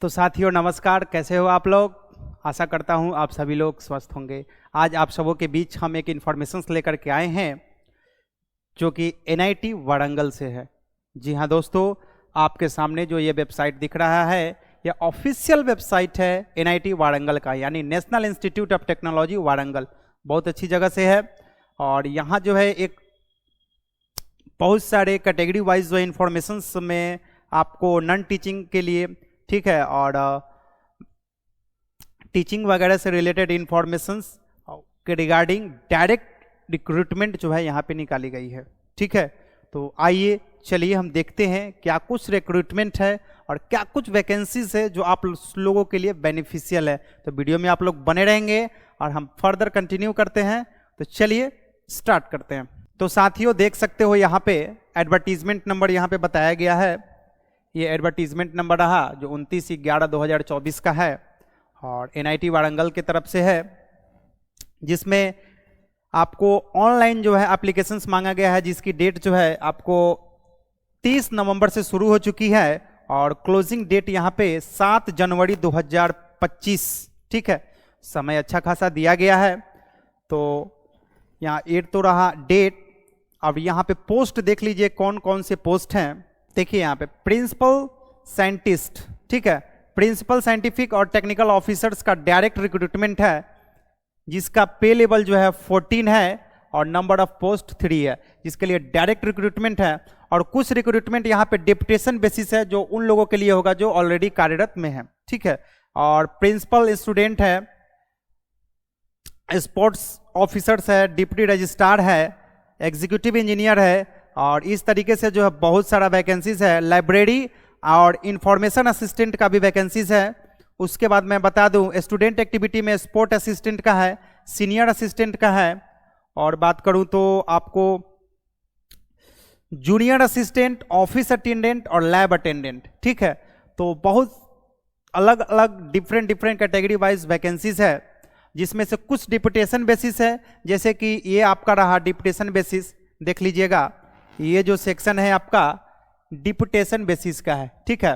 तो साथियों नमस्कार, कैसे हो आप लोग। आशा करता हूं आप सभी लोग स्वस्थ होंगे। आज आप सबों के बीच हम एक इन्फॉर्मेशन लेकर के आए हैं जो कि एनआईटी वारंगल से है। जी हाँ दोस्तों, आपके सामने जो ये वेबसाइट दिख रहा है यह ऑफिशियल वेबसाइट है एनआईटी वारंगल का, यानी national Institute of Technology Warangal. बहुत अच्छी जगह से है और यहाँ जो है एक बहुत सारे कैटेगरी वाइज जो इन्फॉर्मेशंस में आपको नॉन टीचिंग के लिए, ठीक है, और टीचिंग वगैरह से रिलेटेड इंफॉर्मेशंस के रिगार्डिंग डायरेक्ट रिक्रूटमेंट जो है यहाँ पे निकाली गई है। ठीक है, तो आइए चलिए हम देखते हैं क्या कुछ रिक्रूटमेंट है और क्या कुछ वैकेंसीज है जो आप लोगों के लिए बेनिफिशियल है। तो वीडियो में आप लोग बने रहेंगे और हम फर्दर कंटिन्यू करते हैं। तो चलिए स्टार्ट करते हैं। तो साथियों देख सकते हो यहाँ पे एडवर्टीजमेंट नंबर यहाँ पे बताया गया है। ये एडवर्टीजमेंट नंबर रहा जो 29/11/2024 का है और एनआईटी वारंगल की तरफ से है, जिसमें आपको ऑनलाइन जो है एप्लीकेशंस मांगा गया है, जिसकी डेट जो है आपको 30 नवंबर से शुरू हो चुकी है और क्लोजिंग डेट यहाँ पे 7 जनवरी 2025। ठीक है, समय अच्छा खासा दिया गया है। तो यहाँ 8 तो रहा डेट। अब यहाँ पे पोस्ट देख लीजिए कौन कौन से पोस्ट हैं। देखिए यहाँ पे प्रिंसिपल साइंटिस्ट, ठीक है, प्रिंसिपल साइंटिफिक और टेक्निकल ऑफिसर्स का डायरेक्ट रिक्रूटमेंट है, जिसका पे लेवल जो है 14 है और नंबर ऑफ पोस्ट 3 है, जिसके लिए डायरेक्ट रिक्रूटमेंट है। और कुछ रिक्रूटमेंट यहाँ पे डिप्यूटेशन बेसिस है, जो उन लोगों के लिए होगा जो ऑलरेडी कार्यरत में है। ठीक है, और प्रिंसिपल स्टूडेंट है, स्पोर्ट्स ऑफिसर्स है, डिप्टी रजिस्ट्रार है, एग्जीक्यूटिव इंजीनियर है, और इस तरीके से जो है बहुत सारा वैकेंसीज है। लाइब्रेरी और इंफॉर्मेशन असिस्टेंट का भी वैकेंसीज है। उसके बाद मैं बता दूं स्टूडेंट एक्टिविटी में स्पोर्ट असिस्टेंट का है, सीनियर असिस्टेंट का है, और बात करूं तो आपको जूनियर असिस्टेंट, ऑफिस अटेंडेंट और लैब अटेंडेंट। ठीक है, तो बहुत अलग अलग डिफरेंट कैटेगरी वाइज वैकेंसीज है, जिसमें से कुछ डिप्यूटेशन बेसिस है, जैसे कि ये आपका रहा डिप्यूटेशन बेसिस। देख लीजिएगा ये जो सेक्शन है आपका डिप्यूटेशन बेसिस का है। ठीक है,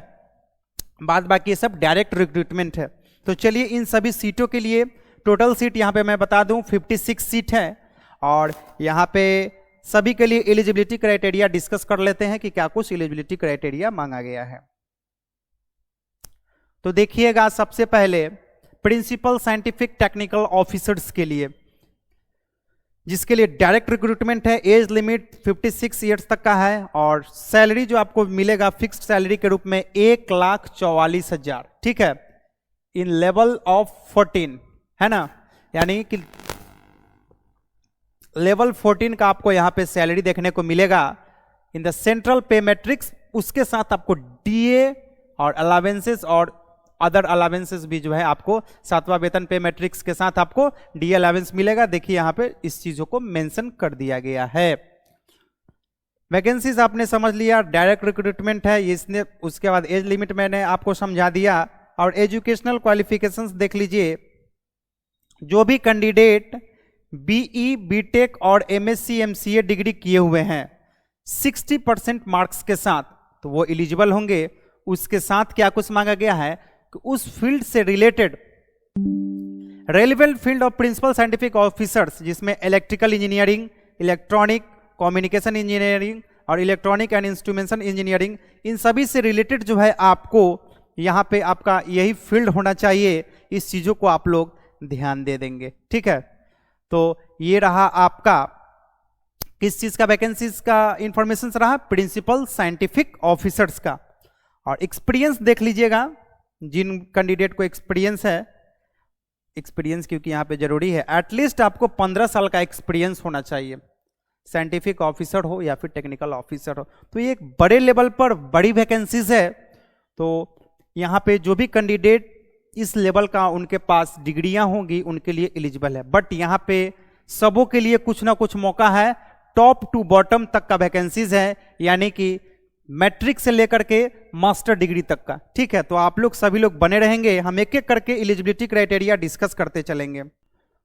बाद बाकी ये सब डायरेक्ट रिक्रूटमेंट है। तो चलिए इन सभी सीटों के लिए टोटल सीट यहाँ पे मैं बता दूं 56 सीट है, और यहाँ पे सभी के लिए एलिजिबिलिटी क्राइटेरिया डिस्कस कर लेते हैं कि क्या कुछ एलिजिबिलिटी क्राइटेरिया मांगा गया है। तो देखिएगा सबसे पहले प्रिंसिपल साइंटिफिक टेक्निकल ऑफिसर्स के लिए, जिसके लिए डायरेक्ट रिक्रूटमेंट है। एज लिमिट 56 ईयर्स तक का है और सैलरी जो आपको मिलेगा फिक्स्ड सैलरी के रूप में 1,44,000। ठीक है, इन लेवल ऑफ 14 है ना, यानी कि लेवल 14 का आपको यहां पे सैलरी देखने को मिलेगा इन द सेंट्रल पे मैट्रिक्स। उसके साथ आपको डीए और अलावेंसेस और अदर अलावेंसेस भी जो है आपको 7वां वेतन पे मैट्रिक्स के साथ आपको डी अलावेंस मिलेगा। देखिए यहाँ पे इस चीजों को मेंशन कर दिया गया है। वैकेंसीज आपने समझ लिया, डायरेक्ट रिक्रूटमेंट है इसने। उसके बाद एज लिमिट मैंने आपको समझा दिया, और एजुकेशनल क्वालिफिकेशंस देख लीजिए। जो भी कैंडिडेट बीई, बीटेक और एमएससी एमसीए डिग्री किए हुए हैं 60% मार्क्स के साथ, तो वो एलिजिबल होंगे। उसके साथ क्या कुछ मांगा गया है, उस फील्ड से related relevant field of principal scientific officers, जिसमें electrical engineering, electronic communication engineering और इलेक्ट्रॉनिक एंड इंस्ट्रूमेंटेशन इंजीनियरिंग, इन सभी से रिलेटेड जो है आपको यहाँ पे आपका यही फील्ड होना चाहिए। इस चीजों को आप लोग ध्यान दे देंगे। ठीक है, तो ये रहा आपका किस चीज का वैकेंसीज का इंफॉर्मेशन रहा, प्रिंसिपल साइंटिफिक ऑफिसर्स का। और एक्सपीरियंस देख लीजिएगा, जिन कैंडिडेट को एक्सपीरियंस है, एक्सपीरियंस क्योंकि यहाँ पे जरूरी है, एटलीस्ट आपको 15 साल का एक्सपीरियंस होना चाहिए, साइंटिफिक ऑफिसर हो या फिर टेक्निकल ऑफिसर हो। तो ये एक बड़े लेवल पर बड़ी वैकेंसीज है। तो यहाँ पे जो भी कैंडिडेट इस लेवल का उनके पास डिग्रियां होंगी उनके लिए एलिजिबल है। बट यहाँ पे सबों के लिए कुछ ना कुछ मौका है, टॉप टू बॉटम तक का वैकेंसीज है, यानी कि मैट्रिक से लेकर के मास्टर डिग्री तक का। ठीक है, तो आप लोग सभी लोग बने रहेंगे, हम एक एक करके एलिजिबिलिटी क्राइटेरिया डिस्कस करते चलेंगे।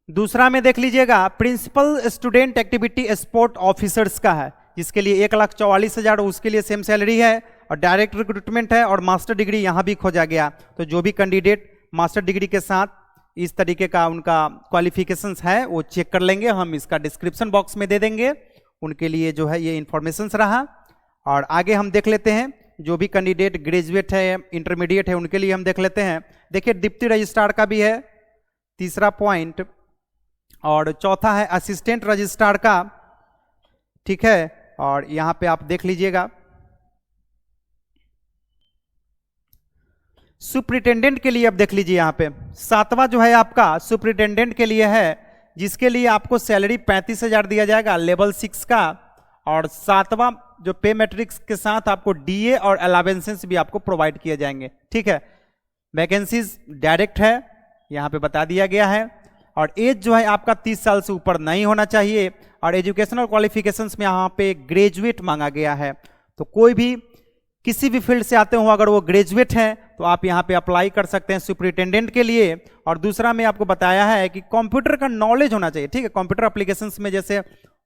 दूसरा में देख लीजिएगा principal student activity sport officers का है, जिसके लिए 1,44,000 उसके लिए सेम सैलरी है। और डायरेक्ट रिक्रूटमेंट है और मास्टर डिग्री यहाँ भी खोजा गया। तो जो भी कैंडिडेट मास्टर डिग्री के साथ इस तरीके का उनका क्वालिफिकेशंस है वो चेक कर लेंगे, हम इसका डिस्क्रिप्शन बॉक्स में दे देंगे, उनके लिए जो है ये इंफॉर्मेशंस रहा। और आगे हम देख लेते हैं जो भी कैंडिडेट ग्रेजुएट है, इंटरमीडिएट है, उनके लिए हम देख लेते हैं। देखिए डिप्टी रजिस्ट्रार का भी है तीसरा पॉइंट, और चौथा है असिस्टेंट रजिस्ट्रार का, ठीक है। और यहां पे आप देख लीजिएगा सुप्रिटेंडेंट के लिए, अब देख लीजिए यहां पे सातवां जो है आपका सुप्रिटेंडेंट के लिए है, जिसके लिए आपको सैलरी 35,000 दिया जाएगा लेवल 6 का, और सातवां जो पे मैट्रिक्स के साथ आपको डीए और अलावेंसेस भी आपको प्रोवाइड किए जाएंगे, ठीक है। वैकेंसीज डायरेक्ट है यहां पे बता दिया गया है, और एज जो है आपका 30 साल से ऊपर नहीं होना चाहिए, और एजुकेशनल क्वालिफिकेशंस में यहाँ पे ग्रेजुएट मांगा गया है। तो कोई भी किसी भी फील्ड से आते हो अगर वो ग्रेजुएट हैं तो आप यहाँ पे अप्लाई कर सकते हैं सुपरिटेंडेंट के लिए। और दूसरा में आपको बताया है कि कंप्यूटर का नॉलेज होना चाहिए, ठीक है। कंप्यूटर एप्लीकेशंस में जैसे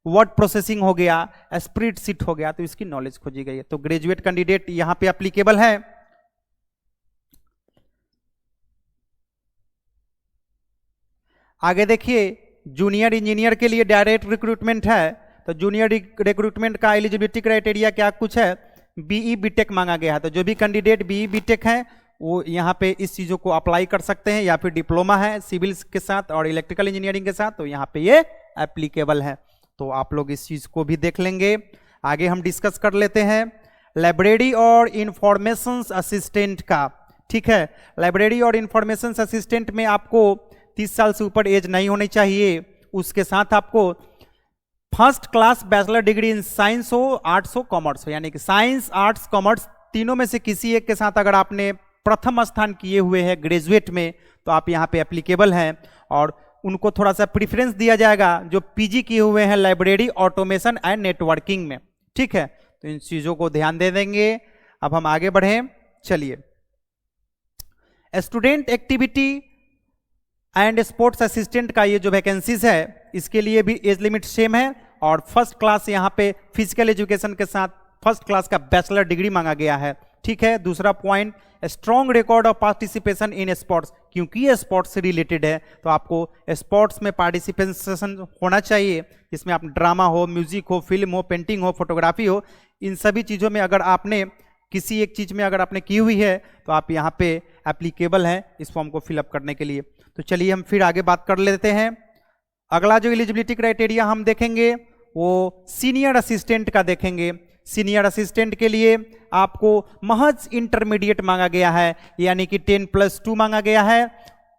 वर्ड प्रोसेसिंग हो गया, स्प्रेडशीट हो गया, तो इसकी नॉलेज खोजी गई है। तो ग्रेजुएट कैंडिडेट यहाँ पे एप्लीकेबल है। आगे देखिए जूनियर इंजीनियर के लिए डायरेक्ट रिक्रूटमेंट है। तो जूनियर रिक्रूटमेंट का एलिजिबिलिटी क्राइटेरिया क्या कुछ है, बीई बीटेक मांगा गया है। तो जो भी कैंडिडेट बीई बीटेक है वो यहाँ पे इस चीजों को अप्लाई कर सकते हैं, या फिर डिप्लोमा है सिविल के साथ और इलेक्ट्रिकल इंजीनियरिंग के साथ, तो यहाँ पे ये एप्लीकेबल है। तो आप लोग इस चीज को भी देख लेंगे। आगे हम डिस्कस कर लेते हैं लाइब्रेरी और इंफॉर्मेशन असिस्टेंट का, ठीक है। लाइब्रेरी और इंफॉर्मेशन असिस्टेंट में आपको 30 साल से ऊपर एज नहीं होनी चाहिए, उसके साथ आपको first class bachelor degree in science हो, आर्ट्स हो, कॉमर्स हो, यानी कि साइंस आर्ट्स कॉमर्स तीनों में से किसी एक के साथ अगर आपने प्रथम स्थान किए हुए हैं ग्रेजुएट में तो आप यहाँ पे एप्लीकेबल हैं, और उनको थोड़ा सा प्रेफरेंस दिया जाएगा जो पीजी किए हुए हैं लाइब्रेरी ऑटोमेशन एंड नेटवर्किंग में, ठीक है। तो इन चीजों को ध्यान दे देंगे। अब हम आगे बढ़ें, चलिए। Student activity and sports assistant का ये जो वैकेंसीज है इसके लिए भी एज लिमिट सेम है, और फर्स्ट क्लास यहाँ पे फिजिकल एजुकेशन के साथ फर्स्ट क्लास का बैचलर डिग्री मांगा गया है, ठीक है। दूसरा point strong record of participation in sports, क्योंकि ये स्पोर्ट्स से रिलेटेड है तो आपको स्पोर्ट्स में पार्टिसिपेशन होना चाहिए, जिसमें आप ड्रामा हो, म्यूजिक हो, फिल्म हो, पेंटिंग हो, फोटोग्राफी हो, इन सभी चीज़ों में अगर आपने किसी एक चीज़ में अगर आपने की हुई है तो आप यहाँ पे एप्लीकेबल हैं इस फॉर्म को फिलअप करने के लिए। तो चलिए हम फिर आगे बात कर लेते हैं। अगला जो एलिजिबिलिटी क्राइटेरिया हम देखेंगे वो सीनियर असिस्टेंट का देखेंगे। सीनियर असिस्टेंट के लिए आपको महज इंटरमीडिएट मांगा गया है, यानी कि 10+2 मांगा गया है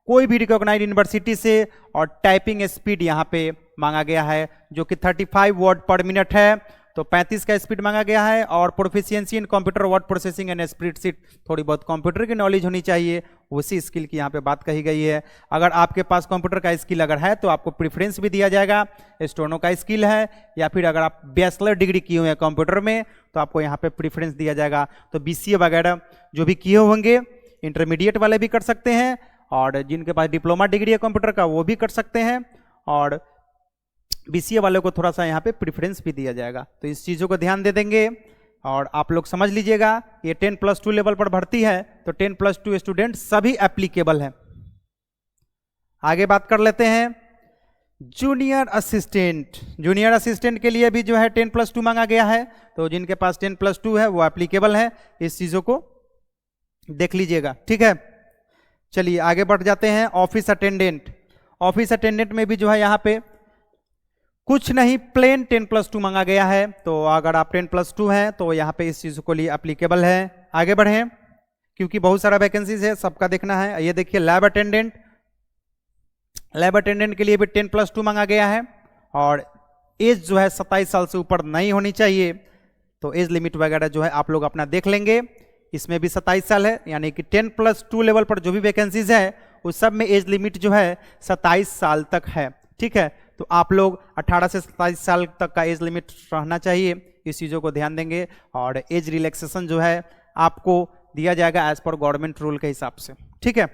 कोई भी रिकॉग्नाइज्ड यूनिवर्सिटी से, और टाइपिंग स्पीड यहाँ पे मांगा गया है जो कि 35 वर्ड पर मिनट है, तो 35 का स्पीड मांगा गया है। और proficiency in computer word processing and spreadsheet, थोड़ी बहुत कंप्यूटर की नॉलेज होनी चाहिए, उसी स्किल की यहाँ पे बात कही गई है। अगर आपके पास कंप्यूटर का स्किल अगर है तो आपको प्रेफरेंस भी दिया जाएगा। स्टोनो का स्किल है, या फिर अगर आप बैचलर डिग्री किए हुए हैं कंप्यूटर में तो आपको यहाँ पे प्रेफरेंस दिया जाएगा। तो बीसीए वगैरह जो भी किए होंगे इंटरमीडिएट वाले भी कर सकते हैं, और जिनके पास डिप्लोमा डिग्री है कंप्यूटर का वो भी कर सकते हैं, और बीसीए वालों को थोड़ा सा यहाँ पे प्रेफरेंस भी दिया जाएगा। तो इस चीज़ों को ध्यान दे देंगे। और आप लोग समझ लीजिएगा ये 10+2 लेवल पर भर्ती है, तो 10+2 स्टूडेंट सभी एप्लीकेबल हैं। आगे बात कर लेते हैं जूनियर असिस्टेंट। जूनियर असिस्टेंट के लिए भी जो है 10+2 मांगा गया है, तो जिनके पास 10+2 है वो एप्लीकेबल है, इस चीज़ों को देख लीजिएगा, ठीक है। चलिए आगे बढ़ जाते हैं। Office attendant. ऑफिस अटेंडेंट में भी जो है यहाँ पे कुछ नहीं, प्लेन 10+2 मांगा गया है, तो अगर आप 10+2 हैं तो यहाँ पे इस चीज़ को लिए एप्लीकेबल है। आगे बढ़ें क्योंकि बहुत सारा वैकेंसीज है, सबका देखना है। ये देखिए लैब अटेंडेंट। लैब अटेंडेंट के लिए भी 10+2 मांगा गया है, और एज जो है 27 साल से ऊपर नहीं होनी चाहिए, तो एज लिमिट वगैरह जो है आप लोग अपना देख लेंगे। इसमें भी 27 साल है, यानी कि 10+2 लेवल पर जो भी वैकेंसीज है उस सब में एज लिमिट जो है 27 साल तक है, ठीक है। तो आप लोग 18 से 27 साल तक का एज लिमिट रहना चाहिए, इस चीज़ों को ध्यान देंगे। और एज रिलैक्सेशन जो है आपको दिया जाएगा एज पर गवर्नमेंट रूल के हिसाब से, ठीक है,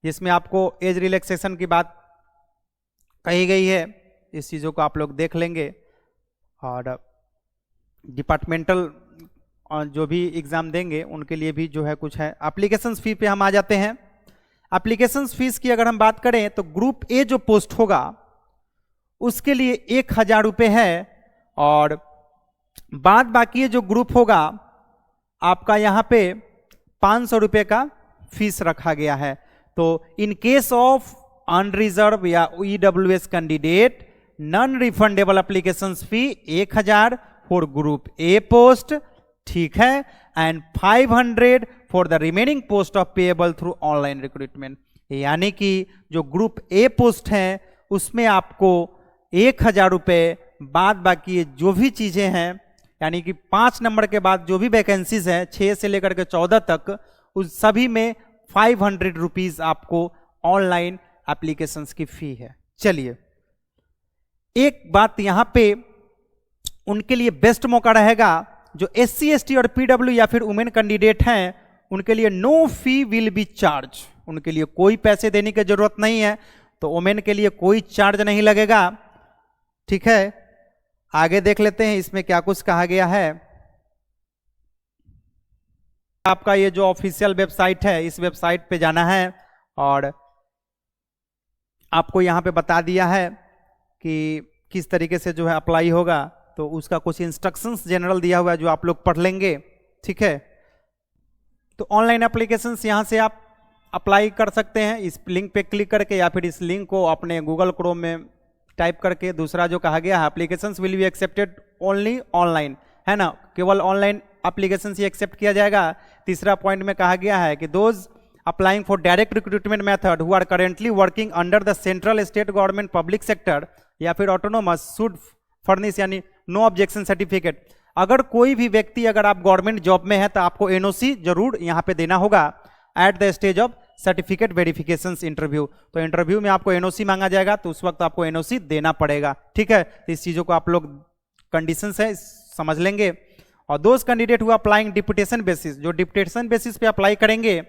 जिसमें आपको एज रिलैक्सेशन की बात कही गई है, इस चीज़ों को आप लोग देख लेंगे। और डिपार्टमेंटल जो भी एग्ज़ाम देंगे उनके लिए भी जो है कुछ है। एप्लीकेशन फ़ी पे हम आ जाते हैं। एप्लीकेशन फीस की अगर हम बात करें तो ग्रुप ए जो पोस्ट होगा उसके लिए 1000 रुपये है, और बाद बाकी जो ग्रुप होगा आपका यहाँ पे 500 रुपये का फीस रखा गया है। तो इन केस ऑफ अनरिजर्व या EWS candidate non refundable application fee 1000 for group A post, ठीक है, and 500 for the remaining post of payable through online recruitment. यानी कि जो ग्रुप ए पोस्ट है उसमें आपको 1000 रुपये, बाद बाकी जो भी चीजें हैं यानी कि 5 नंबर के बाद जो भी वैकेंसीज है 6 से लेकर के 14 तक, उस सभी में 500 रुपीज आपको ऑनलाइन एप्लीकेशंस की फी है। चलिए, एक बात यहां पे उनके लिए बेस्ट मौका रहेगा जो SC ST और PW या फिर वुमेन कैंडिडेट हैं, उनके लिए no fee will be charge, उनके लिए कोई पैसे देने की जरूरत नहीं है, तो वुमेन के लिए कोई चार्ज नहीं लगेगा। ठीक है, आगे देख लेते हैं इसमें क्या कुछ कहा गया है। आपका ये जो ऑफिशियल वेबसाइट है इस वेबसाइट पे जाना है और आपको यहाँ पे बता दिया है कि किस तरीके से जो है अप्लाई होगा, तो उसका कुछ इंस्ट्रक्शंस जनरल दिया हुआ है जो आप लोग पढ़ लेंगे। ठीक है, तो ऑनलाइन एप्लीकेशंस यहाँ से आप अप्लाई कर सकते हैं इस लिंक पे क्लिक करके, या फिर इस लिंक को अपने गूगल क्रोम में टाइप करके। दूसरा जो कहा गया है applications will be accepted only online, है ना, केवल ऑनलाइन एप्लीकेशंस ही एक्सेप्ट किया जाएगा। तीसरा पॉइंट में कहा गया है कि those applying for direct recruitment method who are currently working under the central state government public sector या फिर ऑटोनोमस शुड फर्निश, यानी नो ऑब्जेक्शन सर्टिफिकेट। अगर कोई भी व्यक्ति, अगर आप गवर्नमेंट जॉब में है तो आपको एनओसी जरूर यहाँ पे देना होगा at the stage of certificate verification interview. तो इंटरव्यू में आपको एनओसी मांगा जाएगा, तो उस वक्त आपको एनओसी देना पड़ेगा। ठीक है, तो इस चीजों को आप लोग कंडीशंस है समझ लेंगे। और दोज कैंडिडेट हुआ अप्लाइंग डिप्यूटेशन बेसिस, जो डिप्यूटेशन बेसिस पे अप्लाई करेंगे,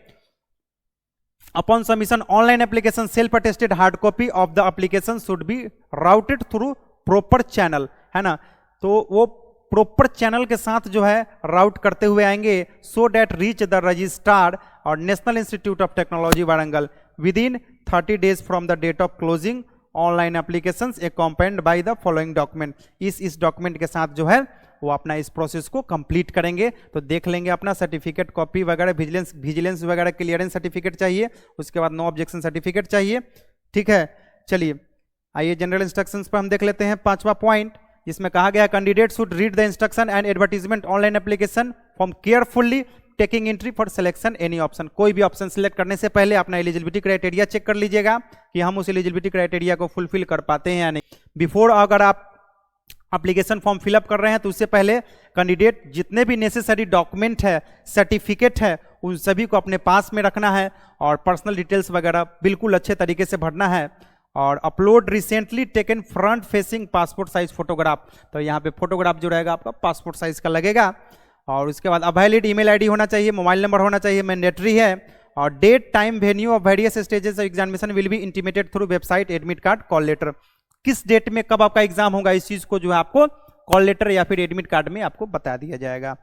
upon submission online application self attested hard copy of the application should be routed through proper channel, है ना, तो वो प्रॉपर चैनल के साथ जो है राउट करते हुए आएंगे, so that reach the registrar और National Institute of Technology Warangal within 30 days from the date of closing online applications accompanied by the following document. इस डॉक्यूमेंट के साथ जो है वो अपना इस प्रोसेस को कंप्लीट करेंगे। तो देख लेंगे अपना सर्टिफिकेट कॉपी वगैरह, विजिलेंस वगैरह क्लियरेंस सर्टिफिकेट चाहिए, उसके बाद नो ऑब्जेक्शन सर्टिफिकेट चाहिए। ठीक है, चलिए आइए जनरल इंस्ट्रक्शंस पर हम देख लेते हैं। 5वां पॉइंट जिसमें कहा गया candidate should read the instruction and advertisement online application form carefully taking entry for selection any option. कोई भी ऑप्शन सिलेक्ट करने से पहले अपना एलिजिबिलिटी क्राइटेरिया चेक कर लीजिएगा कि हम उस एलिजिबिलिटी क्राइटेरिया को फुलफिल कर पाते हैं या नहीं। बिफोर अगर आप एप्लीकेशन फॉर्म फिलअप कर रहे हैं तो उससे पहले कैंडिडेट जितने भी नेसेसरी डॉक्यूमेंट है, सर्टिफिकेट है, उन सभी को अपने पास में रखना है और पर्सनल डिटेल्स वगैरह बिल्कुल अच्छे तरीके से भरना है। और upload recently taken front facing passport size photograph, तो यहाँ पे फोटोग्राफ जो रहेगा आपका पासपोर्ट साइज का लगेगा। और उसके बाद अवैलिड ईमेल आईडी होना चाहिए, मोबाइल नंबर होना चाहिए, मैंडेटरी है। और date time venue of various stages of examination will be intimated through website admit card call letter. किस डेट में कब आपका एग्जाम होगा इस चीज को जो है आपको कॉल लेटर या फिर एडमिट कार्ड में आपको बता दिया जाएगा,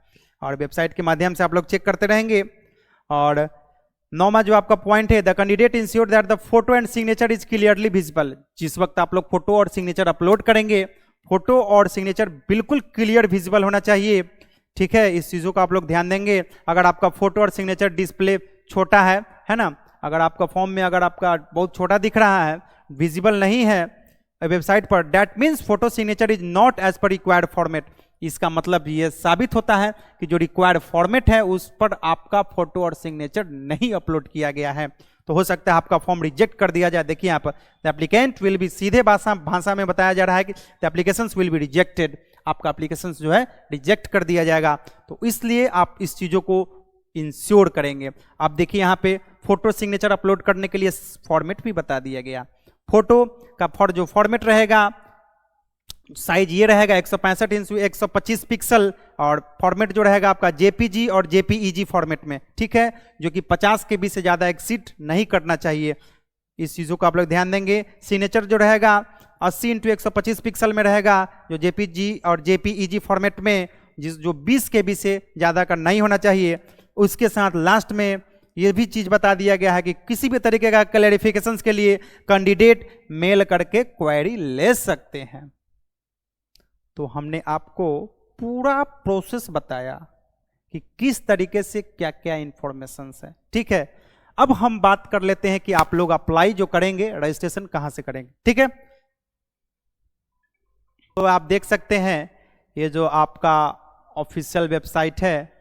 और वेबसाइट के माध्यम से आप लोग चेक करते रहेंगे। और 9वां जो आपका पॉइंट है, the candidate ensure that the photo and signature is clearly visible. जिस वक्त आप लोग फोटो और सिग्नेचर अपलोड करेंगे, फोटो और सिग्नेचर बिल्कुल क्लियर विजिबल होना चाहिए। ठीक है, इस चीजों का आप लोग ध्यान देंगे। अगर आपका फोटो और सिग्नेचर डिस्प्ले छोटा है ना, अगर आपका फॉर्म में अगर आपका बहुत छोटा दिख रहा है, विजिबल नहीं है वेबसाइट पर, that means photo signature is not as per required format. इसका मतलब ये साबित होता है कि जो रिक्वायर्ड फॉर्मेट है उस पर आपका फोटो और सिग्नेचर नहीं अपलोड किया गया है, तो हो सकता है आपका फॉर्म रिजेक्ट कर दिया जाए। देखिए यहाँ पर द एप्लीकेंट विल बी, सीधे भाषा में बताया जा रहा है कि the applications will be rejected, आपका एप्लीकेशन जो है रिजेक्ट कर दिया जाएगा। तो इसलिए आप इस चीजों को इंश्योर करेंगे। आप देखिए यहाँ पे फोटो सिग्नेचर अपलोड करने के लिए फॉर्मेट भी बता दिया गया। फोटो का जो फॉर्मेट रहेगा, साइज ये रहेगा 165x125 पिक्सल, और फॉर्मेट जो रहेगा आपका जेपीजी और जेपीईजी फॉर्मेट में। ठीक है, जो कि 50 KB से ज्यादा एक्सीड नहीं करना चाहिए। इस चीजों को आप लोग ध्यान देंगे। सिग्नेचर जो रहेगा 80x125 पिक्सल में रहेगा जो जेपीजी और जेपीईजी फॉर्मेट में, जो 20 KB से ज़्यादा का नहीं होना चाहिए। उसके साथ लास्ट में ये भी चीज़ बता दिया गया है कि किसी भी तरीके का क्लैरिफिकेशन के लिए कैंडिडेट मेल करके क्वेरी ले सकते हैं। तो हमने आपको पूरा प्रोसेस बताया कि किस तरीके से क्या क्या इंफॉर्मेशन है। ठीक है, अब हम बात कर लेते हैं कि आप लोग अप्लाई जो करेंगे रजिस्ट्रेशन कहां से करेंगे। ठीक है, तो आप देख सकते हैं ये जो आपका ऑफिशियल वेबसाइट है,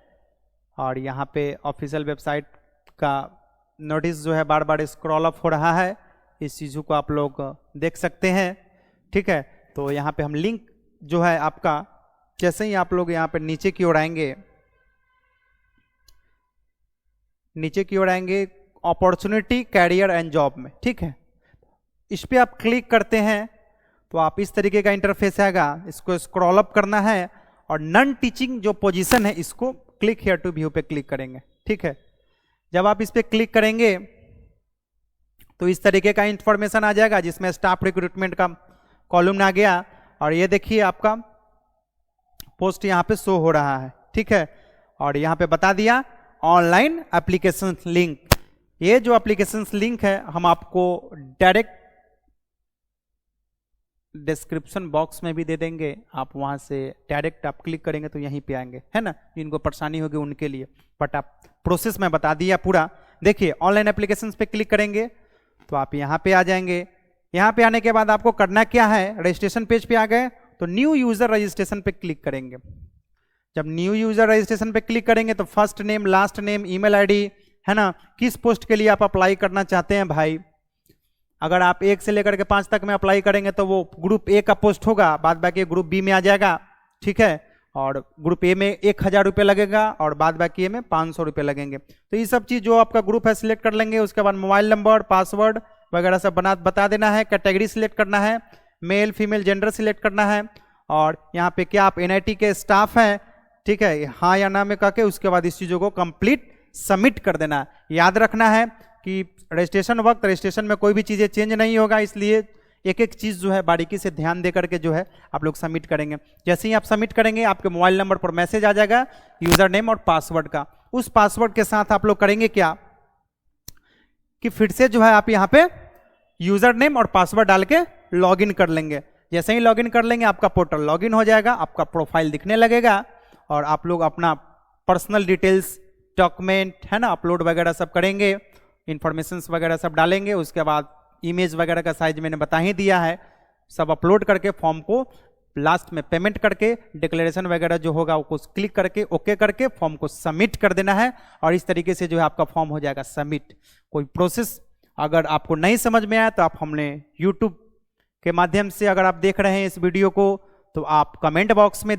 और यहाँ पे ऑफिशियल वेबसाइट का नोटिस जो है बार बार स्क्रॉल अप हो रहा है, इस चीज़ों को आप लोग देख सकते हैं। ठीक है, तो यहाँ पे हम लिंक जो है आपका, जैसे ही आप लोग यहाँ पे नीचे की ओर आएंगे, अपॉर्चुनिटी कैरियर एंड जॉब में, ठीक है, इस पे आप क्लिक करते हैं तो आप इस तरीके का इंटरफेस आएगा। इसको स्क्रॉल अप करना है और नॉन टीचिंग जो पोजीशन है इसको क्लिक हियर टू व्यू पे क्लिक करेंगे। ठीक है, जब आप इस पे क्लिक करेंगे तो इस तरीके का इंफॉर्मेशन आ जाएगा जिसमें स्टाफ रिक्रूटमेंट का कॉलम आ गया, और ये देखिए आपका पोस्ट यहाँ पे शो हो रहा है। ठीक है, और यहाँ पे बता दिया ऑनलाइन एप्लीकेशन लिंक। ये जो एप्लीकेशन लिंक है हम आपको डायरेक्ट डिस्क्रिप्शन बॉक्स में भी दे देंगे, आप वहां से डायरेक्ट आप क्लिक करेंगे तो यहीं पे आएंगे, है ना। जिनको परेशानी होगी उनके लिए, बट आप प्रोसेस में बता दिया पूरा। देखिए ऑनलाइन एप्लीकेशन पे क्लिक करेंगे तो आप यहाँ पे आ जाएंगे। यहाँ पे आने के बाद आपको करना क्या है, रजिस्ट्रेशन पेज पे आ गए तो न्यू यूजर रजिस्ट्रेशन पे क्लिक करेंगे। जब न्यू यूजर रजिस्ट्रेशन पे क्लिक करेंगे तो first name, last name, email ID, है ना, किस पोस्ट के लिए आप अप्लाई करना चाहते हैं भाई। अगर आप 1 से लेकर के 5 तक में अप्लाई करेंगे तो वो ग्रुप ए का पोस्ट होगा, बाद बाकी ग्रुप बी में आ जाएगा। ठीक है, और ग्रुप ए में 1000 रुपये लगेगा और बाद बाकी ए में 500 रुपये लगेंगे। तो ये सब चीज़ जो आपका ग्रुप है सिलेक्ट कर लेंगे। उसके बाद मोबाइल नंबर, पासवर्ड वगैरह सब बता देना है। कैटेगरी सिलेक्ट करना है, मेल फीमेल जेंडर सिलेक्ट करना है, और यहाँ पे क्या आप NIT के स्टाफ हैं, ठीक है, हाँ या ना में कह के उसके बाद इस चीज़ों को कंप्लीट सबमिट कर देना है। याद रखना है कि रजिस्ट्रेशन वक्त रजिस्ट्रेशन में कोई भी चीज़ें चेंज नहीं होगा, इसलिए एक एक चीज़ जो है बारीकी से ध्यान दे करके जो है आप लोग सबमिट करेंगे। जैसे ही आप सबमिट करेंगे आपके मोबाइल नंबर पर मैसेज आ जाएगा यूजर नेम और पासवर्ड का। उस पासवर्ड के साथ आप लोग करेंगे क्या कि फिर से जो है आप यहाँ पे यूजर नेम और पासवर्ड डाल के लॉगिन कर लेंगे। जैसे ही लॉगिन कर लेंगे आपका पोर्टल लॉगिन हो जाएगा, आपका प्रोफाइल दिखने लगेगा, और आप लोग अपना पर्सनल डिटेल्स, डॉक्यूमेंट, है ना, अपलोड वगैरह सब करेंगे, इंफॉर्मेशंस वगैरह सब डालेंगे। उसके बाद इमेज वगैरह का साइज मैंने बता ही दिया है, सब अपलोड करके फॉर्म को लास्ट में पेमेंट करके डिक्लेरेशन वगैरह जो होगा उसको क्लिक करके ओके करके फॉर्म को सबमिट कर देना है, और इस तरीके से जो है आपका फॉर्म हो जाएगा सबमिट। कोई प्रोसेस अगर आपको नहीं समझ में आया तो आप हमने यूट्यूब के माध्यम से अगर आप देख रहे हैं इस वीडियो को तो आप कमेंट बॉक्स में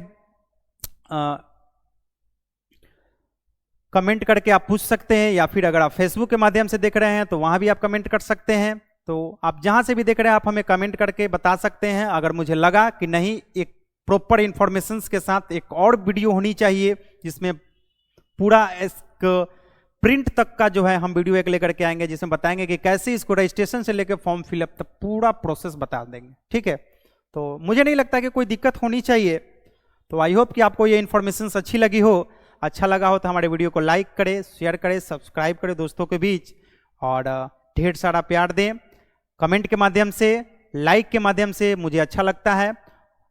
कमेंट करके आप पूछ सकते हैं, या फिर अगर आप फेसबुक के माध्यम से देख रहे हैं तो वहां भी आप कमेंट कर सकते हैं। तो आप जहां से भी देख रहे हैं आप हमें कमेंट करके बता सकते हैं। अगर मुझे लगा कि नहीं, एक प्रॉपर इंफॉर्मेशंस के साथ एक और वीडियो होनी चाहिए जिसमें पूरा एक प्रिंट तक का जो है हम वीडियो एक लेकर के आएंगे, जिसमें बताएंगे कि कैसे इसको रजिस्ट्रेशन से लेकर फॉर्म फिलअप तक पूरा प्रोसेस बता देंगे। ठीक है, तो मुझे नहीं लगता कि कोई दिक्कत होनी चाहिए। तो आई होप कि आपको ये इन्फॉर्मेशन अच्छी लगी हो। अच्छा लगा हो तो हमारे वीडियो को लाइक करें, शेयर करें, सब्सक्राइब करें दोस्तों के बीच, और ढेर सारा प्यार दें कमेंट के माध्यम से, लाइक के माध्यम से, मुझे अच्छा लगता है।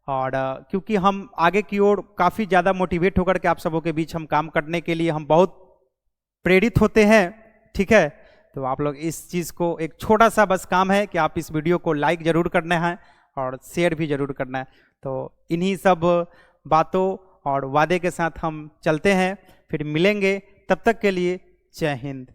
और क्योंकि हम आगे की ओर काफ़ी ज़्यादा मोटिवेट होकर के आप सबों के बीच हम काम करने के लिए हम बहुत प्रेरित होते हैं। ठीक है, तो आप लोग इस चीज़ को, एक छोटा सा बस काम है कि आप इस वीडियो को लाइक ज़रूर करना है और शेयर भी ज़रूर करना है। तो इन्हीं सब बातों और वादे के साथ हम चलते हैं, फिर मिलेंगे, तब तक के लिए जय हिंद।